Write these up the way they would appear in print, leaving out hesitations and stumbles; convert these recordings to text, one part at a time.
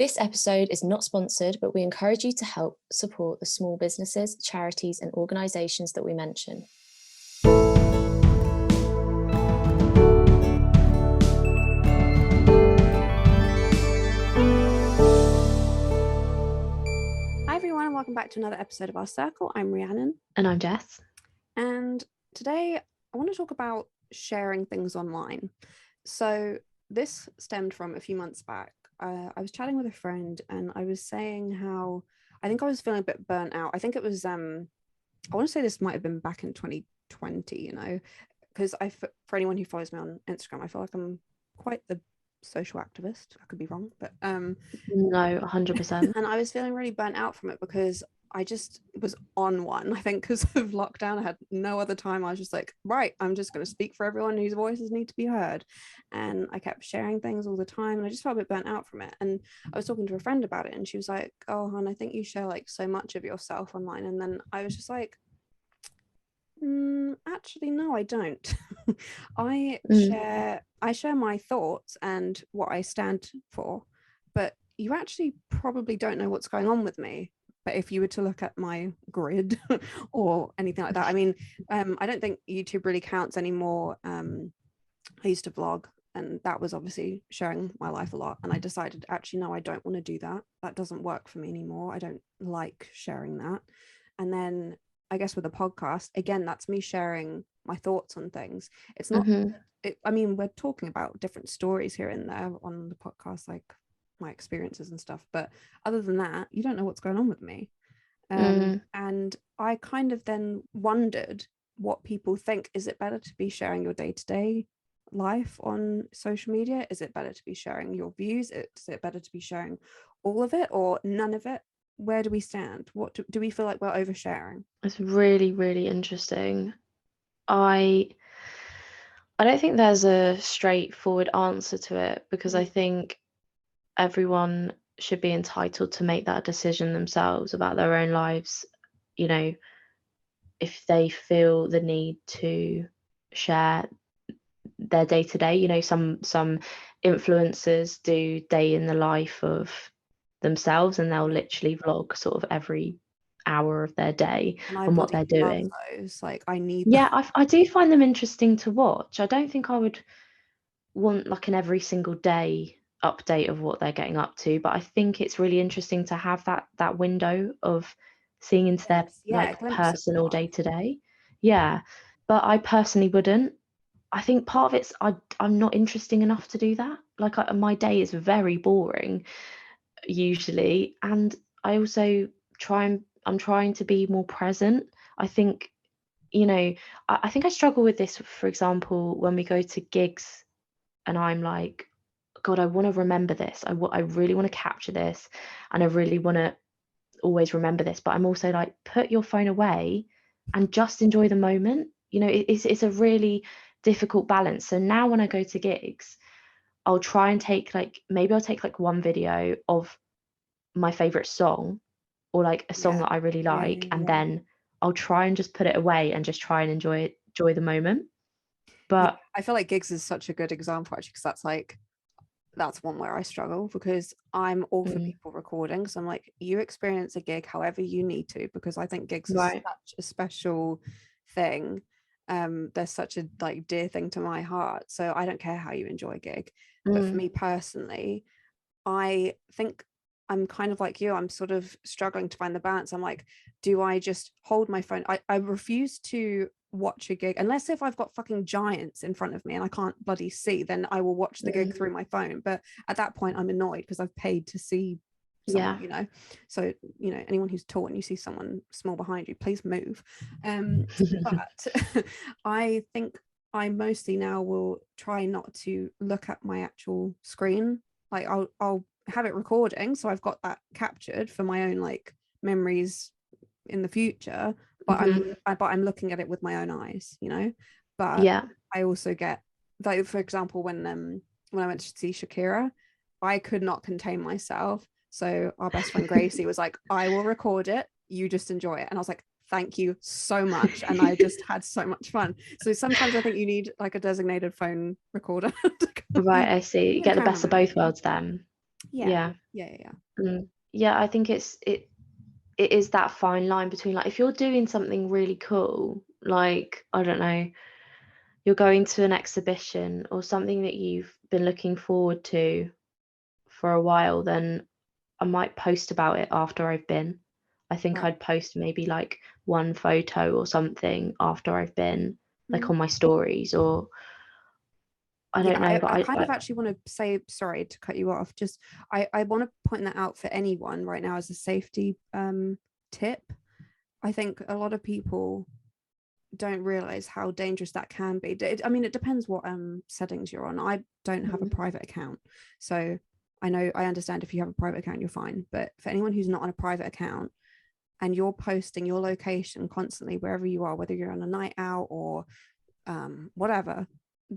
This episode is not sponsored, but we encourage you to help support the small businesses, charities, and organisations that we mention. Hi everyone, and welcome back to another episode of Our Circle. I'm Rhiannon. And I'm Jess. And today I want to talk about sharing things online. So this stemmed from a few months back. I was chatting with a friend and I was saying how I think I was feeling a bit burnt out. I think it was, I want to say this might have been back in 2020, because for anyone who follows me on Instagram, I feel like I'm quite the social activist. I could be wrong, but no, 100%. And I was feeling really burnt out from it because I just was on one. I think because of lockdown, I had no other time. I was just like, right, I'm just going to speak for everyone whose voices need to be heard. And I kept sharing things all the time and I just felt a bit burnt out from it. And I was talking to a friend about it and she was like, oh, hon, I think you share like so much of yourself online. And then I was just like, actually, no, I don't. I share my thoughts and what I stand for, but you actually probably don't know what's going on with me. But if you were to look at my grid or anything like that, I mean, I don't think YouTube really counts anymore. I used to vlog and that was obviously sharing my life a lot. And I decided, actually, no, I don't want to do that. That doesn't work for me anymore. I don't like sharing that. And then I guess with a podcast, again, that's me sharing my thoughts on things. It's not, I mean, we're talking about different stories here and there on the podcast, like my experiences and stuff, but other than that, you don't know what's going on with me. And I kind of then wondered what people think. Is it better to be sharing your day-to-day life on social media? Is it better to be sharing your views? Is it better to be sharing all of it or none of it? Where do we stand? What do we feel like we're oversharing? It's really, really interesting. I don't think there's a straightforward answer to it because I think everyone should be entitled to make that decision themselves about their own lives. You know, if they feel the need to share their day to day, you know, some influencers do day in the life of themselves and they'll literally vlog sort of every hour of their day and what they're doing. Those. Like I need I do find them interesting to watch. I don't think I would want like an every single day update of what they're getting up to, but I think it's really interesting to have that window of seeing into their like personal day to day. But I personally wouldn't. I think part of it's I'm not interesting enough to do that. Like my day is very boring usually, and I also I'm trying to be more present. I think, you know, I think I struggle with this, for example, when we go to gigs and I'm like, God, I want to remember this. I really want to capture this and I really want to always remember this. But I'm also like, put your phone away and just enjoy the moment. You know, it's a really difficult balance. So now when I go to gigs, I'll try and take maybe I'll take like one video of my favorite song or like a song that I really like, and then I'll try and just put it away and just try and enjoy the moment. But I feel like gigs is such a good example actually, because that's one where I struggle because I'm all for people recording. So I'm like, you experience a gig however you need to, because I think gigs are such a special thing. There's such a like dear thing to my heart. So I don't care how you enjoy a gig. But for me personally, I think I'm kind of like you. I'm sort of struggling to find the balance. I'm like, do I just hold my phone? I refuse to watch a gig unless if I've got fucking giants in front of me and I can't bloody see, then I will watch the gig through my phone. But at that point I'm annoyed because I've paid to see someone, you know. So, you know, anyone who's tall and you see someone small behind you, please move. But I think I mostly now will try not to look at my actual screen. Like I'll have it recording, so I've got that captured for my own like memories in the future, but I'm looking at it with my own eyes, you know. But I also get, like, for example, when I went to see Shakira, I could not contain myself, so our best friend Gracie was like, I will record it, you just enjoy it. And I was like, thank you so much. And I just had so much fun. So sometimes I think you need like a designated phone recorder. Right, I see. Get the best of both worlds then. Yeah. Yeah. Yeah, I think it is that fine line between, like, if you're doing something really cool, like, I don't know, you're going to an exhibition or something that you've been looking forward to for a while, then I might post about it after I've been. I think Right. I'd post maybe like one photo or something after I've been, like Mhm. on my stories, or I don't know, but I kind of actually want to say, sorry to cut you off, just I want to point that out for anyone right now as a safety tip. I think a lot of people don't realize how dangerous that can be. I mean, it depends what settings you're on. I don't have a private account, so I understand if you have a private account, you're fine. But for anyone who's not on a private account and you're posting your location constantly wherever you are, whether you're on a night out or whatever,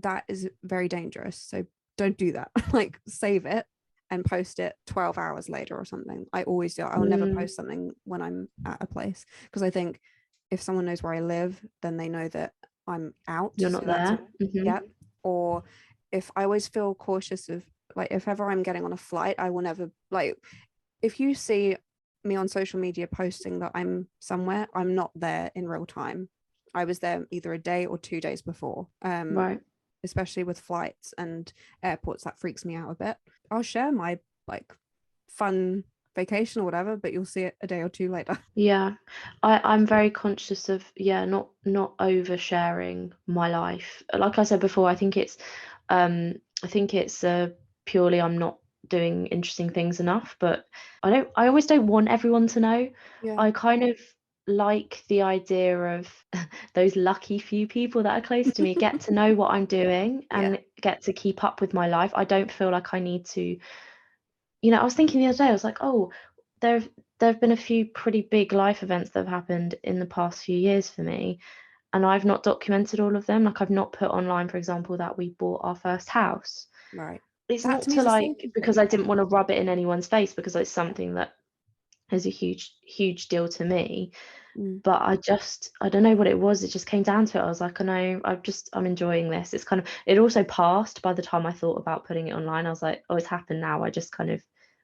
that is very dangerous. So don't do that. Like, save it and post it 12 hours later or something. I always do. I'll never post something when I'm at a place, because I think if someone knows where I live, then they know that I'm out. You're not there. Yeah. Or if I always feel cautious of, like, if ever I'm getting on a flight, I will never, like, if you see me on social media posting that I'm somewhere, I'm not there in real time. I was there either a day or 2 days before. Right. Especially with flights and airports, that freaks me out a bit. I'll share my like fun vacation or whatever, but you'll see it a day or two later. Yeah, I'm very conscious of, not oversharing my life. Like I said before, I think it's purely I'm not doing interesting things enough, but I always don't want everyone to know. Yeah. I kind of like the idea of those lucky few people that are close to me get to know what I'm doing and get to keep up with my life. I don't feel like I need to, I was thinking the other day, I was like, oh, there have been a few pretty big life events that have happened in the past few years for me, and I've not documented all of them. Like, I've not put online, for example, that we bought our first house. Right. It's That not to me to, is a like, safety because thing. I didn't want to rub it in anyone's face, because it's something that is a huge deal to me. But I don't know what it was. It just came down to it. I was like, I know, I'm enjoying this. It's kind of, it also passed by the time I thought about putting it online. I was like, oh, it's happened now. I just kind of,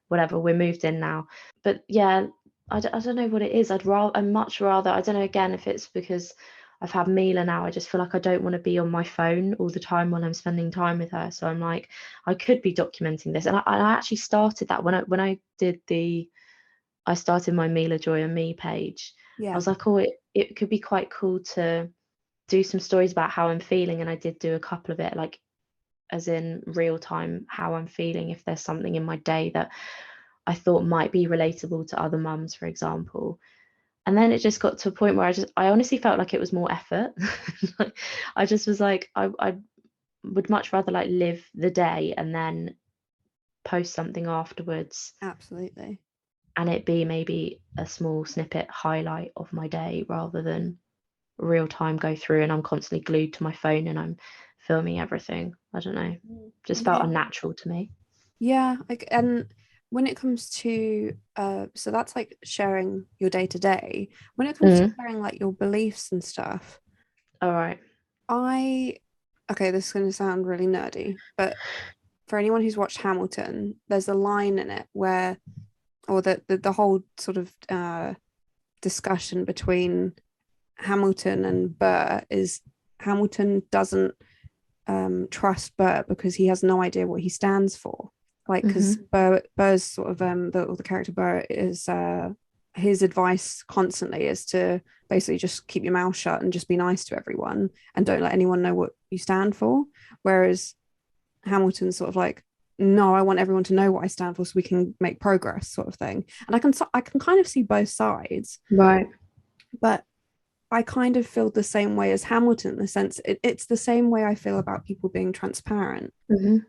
whatever, we're moved in now. But yeah, I don't know what it is. I'd much rather, I don't know, again, if it's because I've had Mila now, I just feel like I don't want to be on my phone all the time when I'm spending time with her. So I'm like, I could be documenting this. And I actually started that I started my Mila Joy and Me page. I was like, oh, it could be quite cool to do some stories about how I'm feeling. And I did do a couple of it, like, as in real time, how I'm feeling, if there's something in my day that I thought might be relatable to other mums, for example. And then it just got to a point where I honestly felt like it was more effort. I just was like, I would much rather, like, live the day and then post something afterwards. Absolutely. And it be maybe a small snippet highlight of my day, rather than real time go through and I'm constantly glued to my phone and I'm filming everything. I don't know. Just felt unnatural to me. Yeah. And when it comes to so that's like sharing your day to day. When it comes to sharing like your beliefs and stuff. All right. Okay, this is going to sound really nerdy, but for anyone who's watched Hamilton, there's a line in it where, or the whole sort of discussion between Hamilton and Burr is Hamilton doesn't trust Burr because he has no idea what he stands for. Like, because Burr's sort of the character Burr is his advice constantly is to basically just keep your mouth shut and just be nice to everyone and don't let anyone know what you stand for. Whereas Hamilton's sort of like, no, I want everyone to know what I stand for so we can make progress, sort of thing. And I can kind of see both sides, right? But I kind of feel the same way as Hamilton, in the sense it's the same way I feel about people being transparent.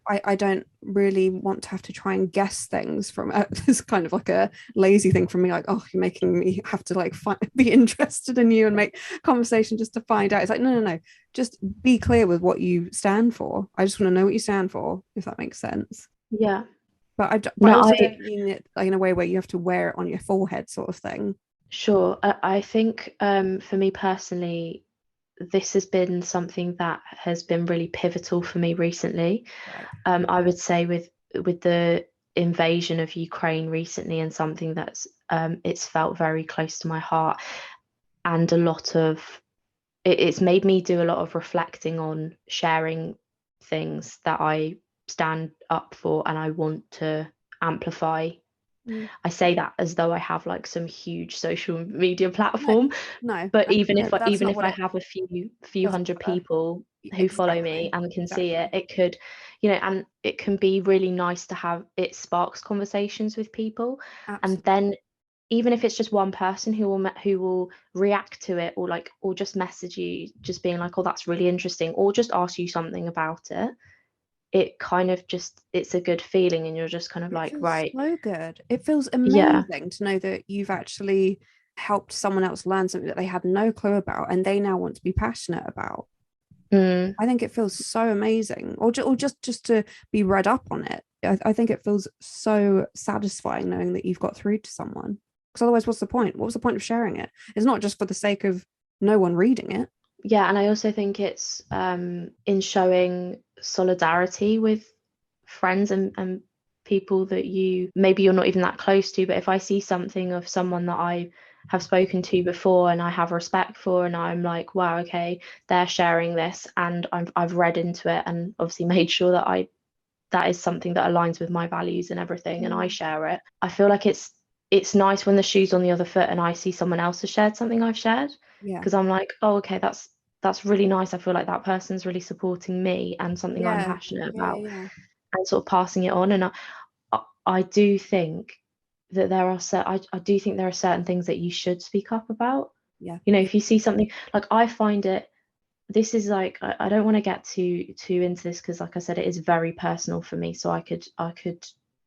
I don't really want to have to try and guess things from it's kind of like a lazy thing from me, like, oh, you're making me have to like be interested in you and make conversation just to find out. It's like, no, just be clear with what you stand for. I just want to know what you stand for, if that makes sense. Yeah. But I also don't mean it like in a way where you have to wear it on your forehead, sort of thing. Sure. I think for me personally, this has been something that has been really pivotal for me recently. Right. I would say with the invasion of Ukraine recently, and something that's it's felt very close to my heart, and it's made me do a lot of reflecting on sharing things that I stand up for and I want to amplify. I say that as though I have like some huge social media platform, no, but even if I have a few hundred people who follow me and can see it, it could, and it can be really nice to have, it sparks conversations with people. Absolutely. And then even if it's just one person who will react to it, or just message you just being like, oh, that's really interesting, or just ask you something about it, it kind of just, it's a good feeling, and you're just kind of like, right, so good. It feels amazing to know that you've actually helped someone else learn something that they had no clue about and they now want to be passionate about. I think it feels so amazing, or just to be read up on it. I think it feels so satisfying knowing that you've got through to someone, because otherwise what's the point? What was the point of sharing it? It's not just for the sake of no one reading it. Yeah, and I also think it's in showing solidarity with friends and people that maybe you're not even that close to, but if I see something of someone that I have spoken to before and I have respect for, and I'm like, wow, okay, they're sharing this, and I've read into it and obviously made sure that that is something that aligns with my values and everything, and I share it. I feel like it's nice when the shoe's on the other foot and I see someone else has shared something I've shared, because I'm like, oh, okay, that's really nice. I feel like that person's really supporting me and something I'm passionate about, and sort of passing it on. And I do think that I do think there are certain things that you should speak up about. If you see something, like, I find it, this is like, I don't want to get too into this, because like I said, it is very personal for me, so I could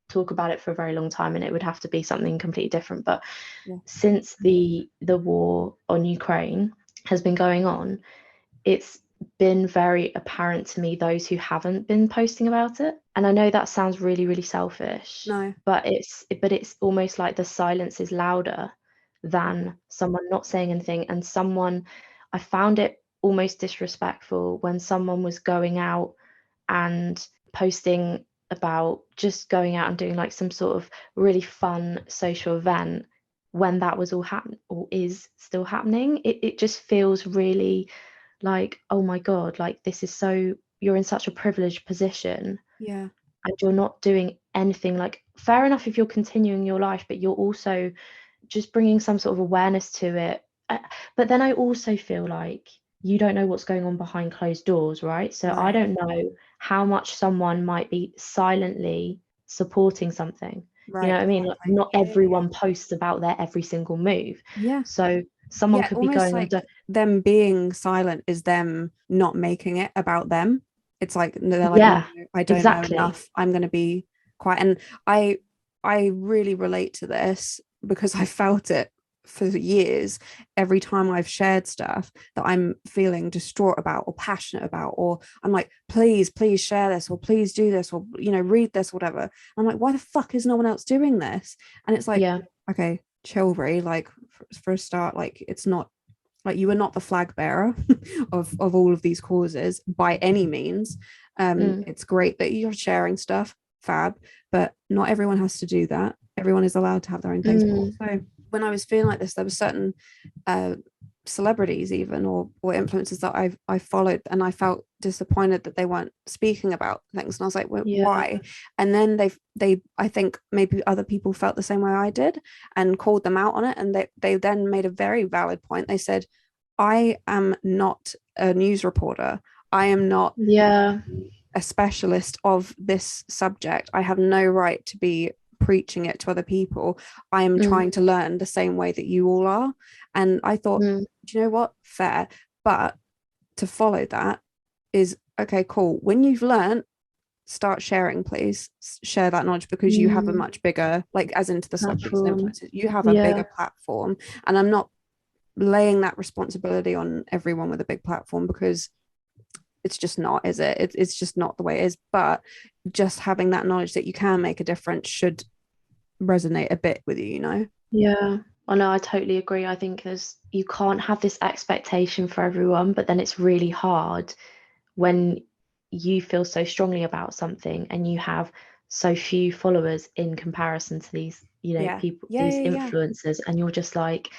talk about it for a very long time and it would have to be something completely different. But since the war on Ukraine has been going on, it's been very apparent to me those who haven't been posting about it. And I know that sounds really, really selfish, but it's almost like the silence is louder than someone not saying anything. And I found it almost disrespectful when someone was going out and posting about just going out and doing like some sort of really fun social event when that was all happening, or is still happening. It just feels really like, oh my God, like, this is you're in such a privileged position, and you're not doing anything. Like, fair enough if you're continuing your life, but you're also just bringing some sort of awareness to it. But then I also feel like you don't know what's going on behind closed doors, right? So I don't know how much someone might be silently supporting something. You know what I mean? Like, not everyone posts about their every single move. So someone could be going like them being silent is them not making it about them. It's like they're like, no, I don't know enough, I'm going to be quiet. And I really relate to this, because I felt it for years. Every time I've shared stuff that I'm feeling distraught about or passionate about, or I'm like, please share this, or please do this, or read this, whatever, I'm like, why the fuck is no one else doing this? And it's like, okay, chill, Brie. Like, for a start, like, it's not like you are not the flag bearer of all of these causes by any means. It's great that you're sharing stuff, fab, but not everyone has to do that. Everyone is allowed to have their own things. But also, when I was feeling like this, there were certain celebrities even, or influencers that I followed, and I felt disappointed that they weren't speaking about things, and I was like, well, why? And then they I think maybe other people felt the same way I did and called them out on it, and they then made a very valid point. They said, I am not a news reporter, I am not a specialist of this subject, I have no right to be preaching it to other people, I am trying to learn the same way that you all are. And I thought, do you know what, fair. But to follow that is, okay, cool, when you've learned, start sharing, please share that knowledge, because you have a much bigger, like, as into the celebrities and influencers, you have a bigger platform. And I'm not laying that responsibility on everyone with a big platform, because it's just not, is it? It's just not the way it is. But just having that knowledge that you can make a difference should resonate a bit with you, I know, I totally agree. I think you can't have this expectation for everyone, but then it's really hard when you feel so strongly about something and you have so few followers in comparison to these, people, these influencers, and you're just like,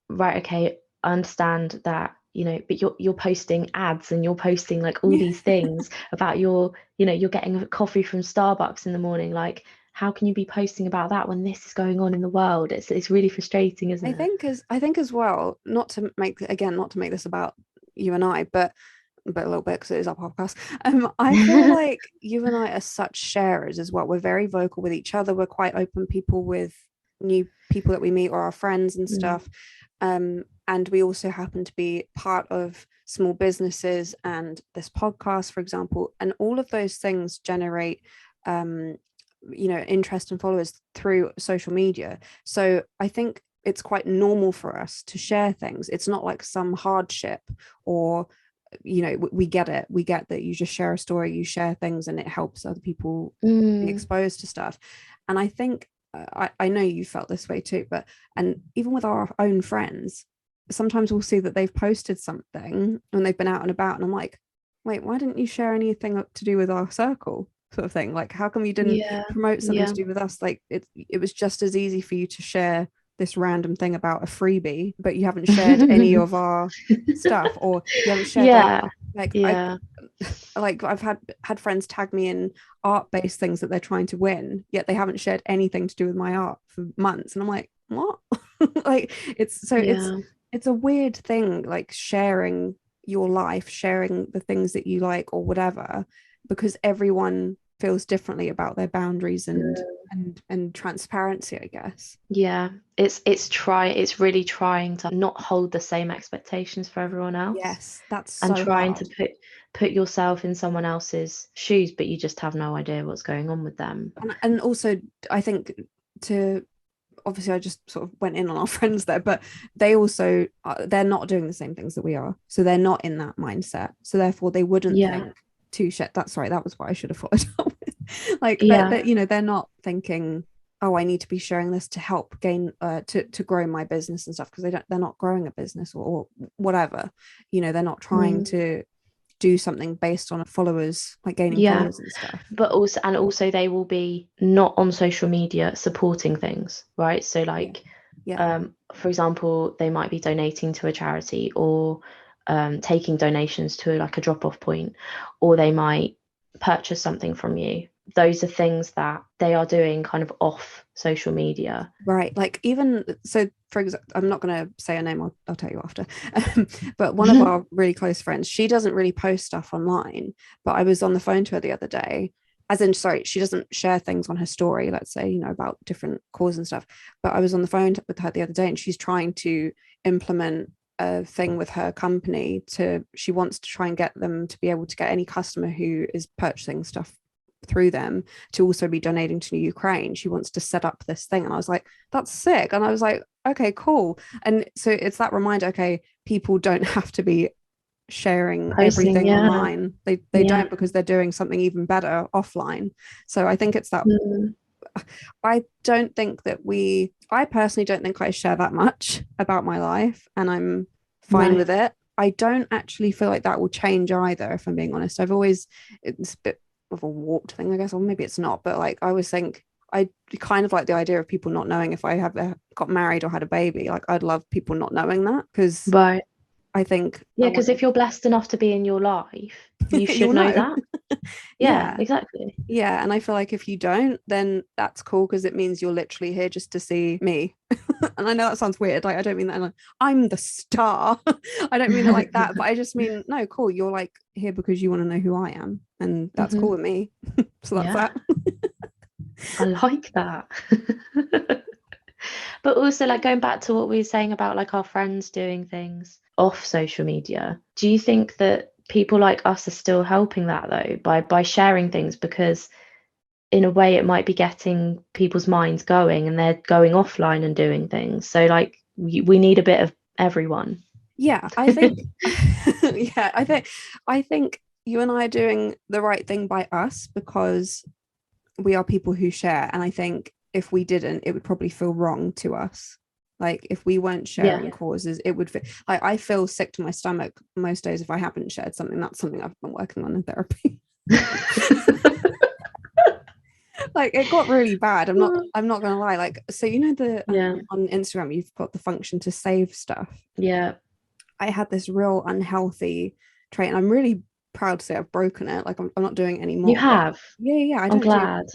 right, okay, I understand that, but you're posting ads and you're posting like all these things about you're getting a coffee from Starbucks in the morning. Like, how can you be posting about that when this is going on in the world? It's really frustrating, isn't it? I think as well, not to make this about you and I, but a little bit, because it is our podcast. I feel like you and I are such sharers as well. We're very vocal with each other. We're quite open people with new people that we meet or our friends and stuff. And we also happen to be part of small businesses and this podcast, for example, and all of those things generate interest and followers through social media. So I think it's quite normal for us to share things. It's not like some hardship, or we get that you just share a story, you share things, and it helps other people be exposed to stuff. And I think I know you felt this way too, and even with our own friends, sometimes we'll see that they've posted something and they've been out and about, and I'm like, wait, why didn't you share anything to do with our circle, sort of thing? Like, how come you didn't promote something to do with us? Like, it was just as easy for you to share this random thing about a freebie, but you haven't shared any of our stuff, or you haven't shared I've had friends tag me in art-based things that they're trying to win, yet they haven't shared anything to do with my art for months, and I'm like, what? Like, it's a weird thing, like sharing your life, sharing the things that you like or whatever, because everyone feels differently about their boundaries and transparency, I guess. It's really trying to not hold the same expectations for everyone else. Yes, that's and so trying hard. to put yourself in someone else's shoes, but you just have no idea what's going on with them. And also, I think, obviously I just sort of went in on our friends there, but they also they're not doing the same things that we are, so they're not in that mindset, so therefore they wouldn't think to share. That's right, that was what I should have followed up with. Like, they're not thinking, oh, I need to be sharing this to help gain to grow my business and stuff, because they're not growing a business or whatever, they're not trying to do something based on followers, like gaining followers and stuff. But also they will be not on social media supporting things, right? So like for example, they might be donating to a charity, or taking donations to like a drop-off point, or they might purchase something from you. Those are things that they are doing kind of off social media, right? Like, even so, for example, I'm not going to say her name, I'll tell you after, but one of our really close friends, she doesn't really post stuff online, but I was on the phone to her the other day, she doesn't share things on her story, let's say, about different causes and stuff, but I was on the phone with her the other day, and she's trying to implement a thing with her company she wants to try and get them to be able to get any customer who is purchasing stuff through them to also be donating to Ukraine. She wants to set up this thing, and I was like, that's sick. And I was like, okay, cool. And so it's that reminder, okay, people don't have to be sharing everything online. They don't, because they're doing something even better offline. So I think it's that I personally don't think I share that much about my life, and I'm fine with it. I don't actually feel like that will change either, if I'm being honest. It's a bit of a warped thing, I guess, or maybe it's not, but like, I always think I kind of like the idea of people not knowing if I have got married or had a baby. Like, I'd love people not knowing that, because I think because if you're blessed enough to be in your life, you should know that. Exactly. And I feel like if you don't, then that's cool, because it means you're literally here just to see me. And I know that sounds weird, like, I don't mean that like I'm the star. I don't mean it like that, but I just mean, no, cool, you're like here because you want to know who I am, and that's cool with me. So that's that. I like that. But also, like, going back to what we were saying about like our friends doing things off social media, do you think that people like us are still helping that though, by sharing things? Because in a way it might be getting people's minds going, and they're going offline and doing things. So like, we need a bit of everyone. I think I think you and I are doing the right thing by us, because we are people who share, and I think if we didn't, it would probably feel wrong to us. Like, if we weren't sharing causes, it would feel like, I feel sick to my stomach most days if I haven't shared something. That's something I've been working on in therapy. Like it got really bad. I'm not gonna lie. Like, so you know the on Instagram you've got the function to save stuff. Yeah. I had this real unhealthy trait, and I'm really proud to say I've broken it. Like I'm not doing it anymore. You have? Yeah. I'm glad.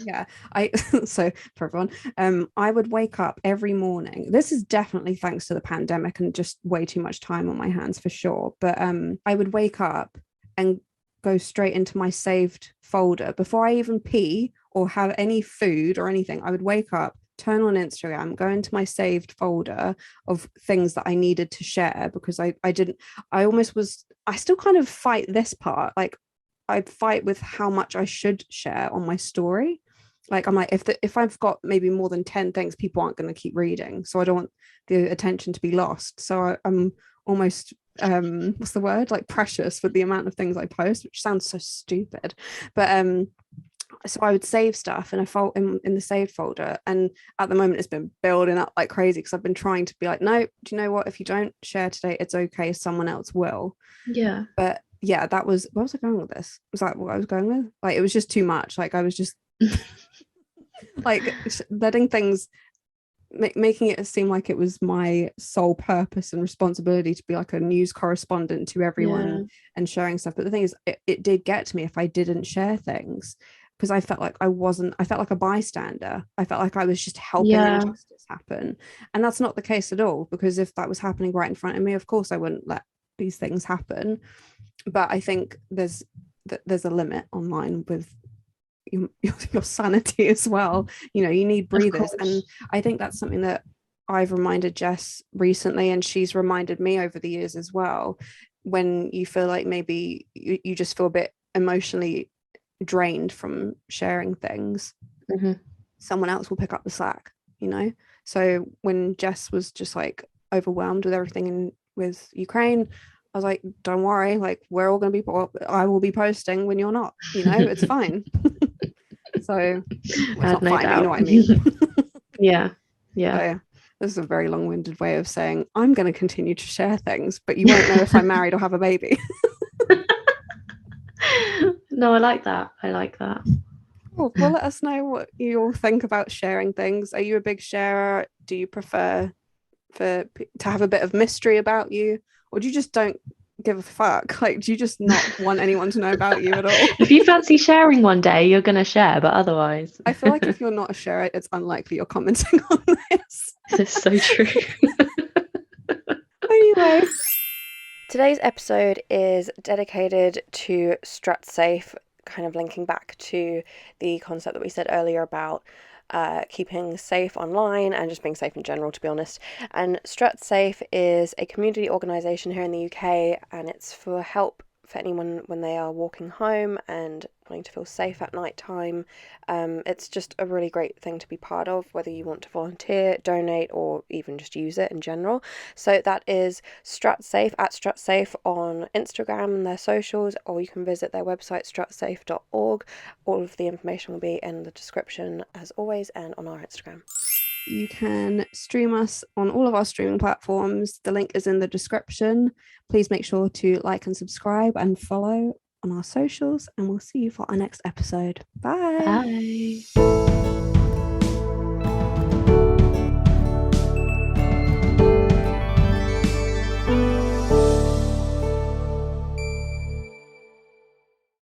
I so for everyone, I would wake up every morning. This is definitely thanks to the pandemic and just way too much time on my hands for sure. But I would wake up and go straight into my saved folder before I even pee or have any food or anything. I would wake up, turn on Instagram, go into my saved folder of things that I needed to share, because I still kind of fight this part. Like I fight with how much I should share on my story. Like I'm like, if I've got maybe more than 10 things, people aren't going to keep reading, so I don't want the attention to be lost. So I'm almost what's the word, like precious with the amount of things I post, which sounds so stupid, but so I would save stuff in a in the saved folder, and at the moment it's been building up like crazy because I've been trying to be like, no, do you know what, if you don't share today, it's okay, someone else will. Yeah. But yeah, that was, where was I going with this? Was that what I was going with? Like it was just too much. Like I was just like letting things, making it seem like it was my sole purpose and responsibility to be like a news correspondent to everyone and sharing stuff. But the thing is, it did get to me if I didn't share things, because I felt like I felt like a bystander. I felt like I was just helping injustice happen. And that's not the case at all, because if that was happening right in front of me, of course I wouldn't let these things happen. But I think there's a limit online with your sanity as well. You know, you need breathers. And I think that's something that I've reminded Jess recently, and she's reminded me over the years as well. When you feel like maybe you just feel a bit emotionally drained from sharing things, someone else will pick up the slack, you know. So when Jess was just like overwhelmed with everything with Ukraine, I was like, don't worry, like we're all going to be, I will be posting when you're not, you know, it's fine. So it's not no fine, doubt. but you know what I mean. Yeah. So this is a very long-winded way of saying I'm going to continue to share things, but you won't know if I'm married or have a baby. No, I like that. Well, let us know what you all think about sharing things. Are you a big sharer? Do you prefer to have a bit of mystery about you, or do you just don't give a fuck? Like, do you just not want anyone to know about you at all? If you fancy sharing one day, you're gonna share, but otherwise I feel like if you're not a sharer, it's unlikely you're commenting on this. It's so true. Anyway, today's episode is dedicated to StrutSafe, kind of linking back to the concept that we said earlier about keeping safe online and just being safe in general, to be honest. And StrutSafe is a community organisation here in the UK, and it's for help for anyone when they are walking home and wanting to feel safe at night time. It's just a really great thing to be part of, whether you want to volunteer, donate, or even just use it in general. So that is StrutSafe, at StrutSafe on Instagram and their socials, or you can visit their website, strutsafe.org. All of the information will be in the description as always, and on our Instagram. You can stream us on all of our streaming platforms. The link is in the description. Please make sure to like and subscribe and follow on our socials, and we'll see you for our next episode. Bye. Bye.